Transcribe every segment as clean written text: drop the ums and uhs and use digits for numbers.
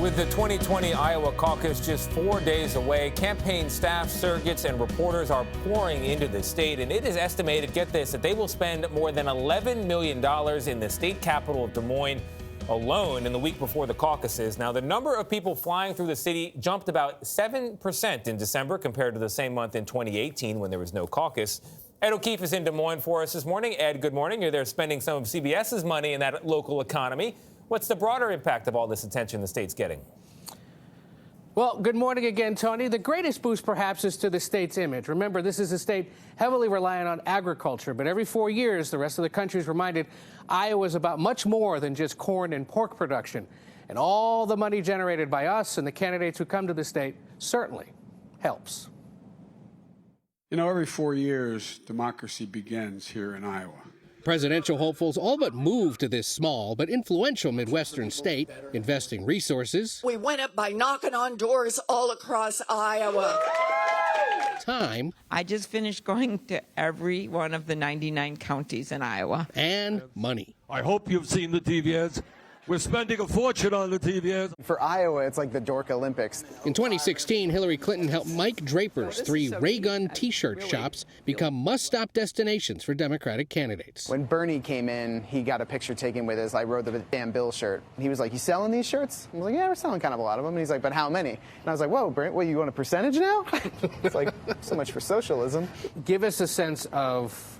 With the 2020 Iowa caucus just 4 days away, campaign staff, surrogates, and reporters are pouring into the state, and it is estimated, get this, that they will spend more than $11 million in the state capital of Des Moines alone in the week before the caucuses. Now, the number of people flying through the city jumped about 7% in December compared to the same month in 2018 when there was no caucus. Ed O'Keefe is in Des Moines for us this morning. Ed, good morning. You're there spending some of CBS's money in that local economy. What's the broader impact of all this attention the state's getting? Well, good morning again, Tony. The greatest boost, perhaps, is to the state's image. Remember, this is a state heavily reliant on agriculture, but every 4 years, the rest of the country is reminded Iowa is about much more than just corn and pork production. And all the money generated by us and the candidates who come to the state certainly helps. You know, every 4 years, democracy begins here in Iowa. Presidential hopefuls all but moved to this small but influential Midwestern state, investing resources. We went up by knocking on doors all across Iowa. Time. I just finished going to every one of the 99 counties in Iowa. And money. I hope you've seen the TV ads. We're spending a fortune on the TV ads. For Iowa, it's like the Dork Olympics. In 2016, Hillary Clinton helped Mike Draper's 3 Ray Gun T-shirt shops become must-stop destinations for Democratic candidates. When Bernie came in, he got a picture taken with his I Rode the Damn Bill shirt. He was like, "You selling these shirts?" I was like, "Yeah, we're selling kind of a lot of them." And he's like, "But how many?" And I was like, "Whoa, Bernie, what, you want a percentage now?" It's like, so much for socialism. Give us a sense of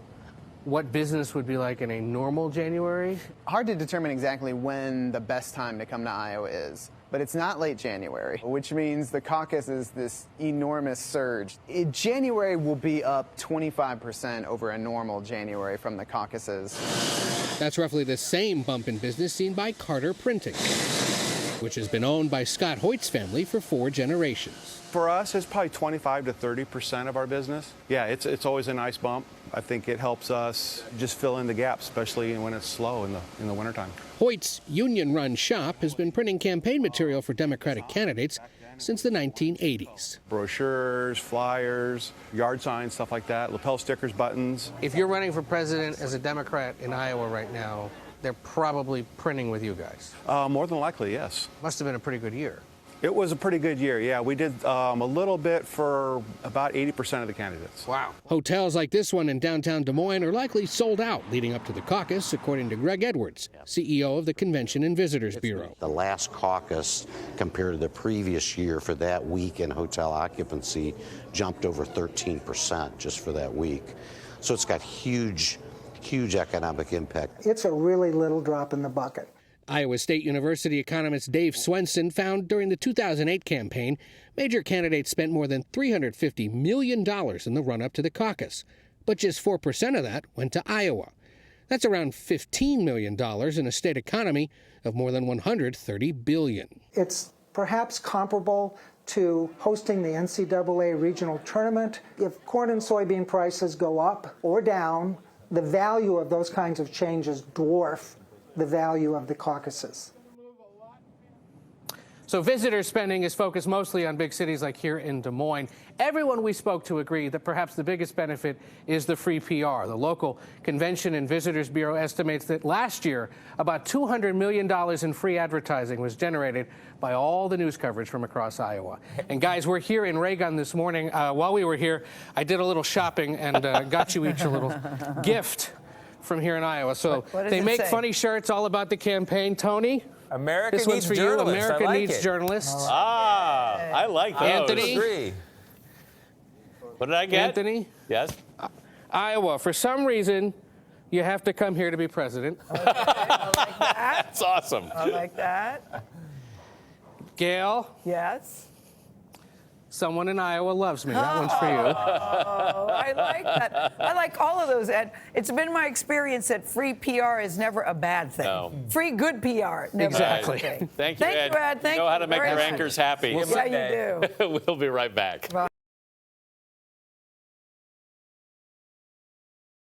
what business would be like in a normal January? Hard to determine exactly when the best time to come to Iowa is, but it's not late January, which means the caucus is this enormous surge. January will be up 25% over a normal January from the caucuses. That's roughly the same bump in business seen by Carter Printing, which has been owned by Scott Hoyt's family for 4 generations. For us, it's probably 25 to 30% of our business. Yeah, it's always a nice bump. I think it helps us just fill in the gaps, especially when it's slow in the wintertime. Hoyt's union-run shop has been printing campaign material for Democratic candidates since the 1980s. Brochures, flyers, yard signs, stuff like that, lapel stickers, buttons. If you're running for president as a Democrat in Iowa right now, they're probably printing with you guys. More than likely, yes. Must have been a pretty good year. It was a pretty good year, yeah. We did a little bit for about 80% of the candidates. Wow. Hotels like this one in downtown Des Moines are likely sold out leading up to the caucus, according to Greg Edwards, CEO of the Convention and Visitors Bureau. The last caucus compared to the previous year for that week in hotel occupancy jumped over 13% just for that week. So it's got huge economic impact. It's a really little drop in the bucket. Iowa State University economist Dave Swenson found during the 2008 campaign, major candidates spent more than $350 million in the run-up to the caucus. But just 4% of that went to Iowa. That's around $15 million in a state economy of more than $130 billion. It's perhaps comparable to hosting the NCAA regional tournament. If corn and soybean prices go up or down, the value of those kinds of changes dwarf the value of the caucuses. So visitor spending is focused mostly on big cities like here in Des Moines. Everyone we spoke to agreed that perhaps the biggest benefit is the free PR. The local Convention and Visitors Bureau estimates that last year, about $200 million in free advertising was generated by all the news coverage from across Iowa. And guys, we're here in Raygun this morning. While we were here, I did a little shopping and got you each a little gift from here in Iowa. So they make funny shirts all about the campaign. Tony? America This one's needs for you. journalists. America I like needs it. journalists. I like those. Anthony? What did I get? Anthony? Yes? Iowa, for some reason, you have to come here to be president. Okay, I like that. That's awesome. I like that. Gail? Yes. Someone in Iowa loves me. That one's for you. Oh, I like that. I like all of those, Ed. It's been my experience that free PR is never a bad thing. No. Free good PR, never Exactly. a bad thing. Thank you, Ed. Thank you, Ed. Thank you know how you to make very your much. anchors happy. Yeah, you do. We'll be right back. Bye.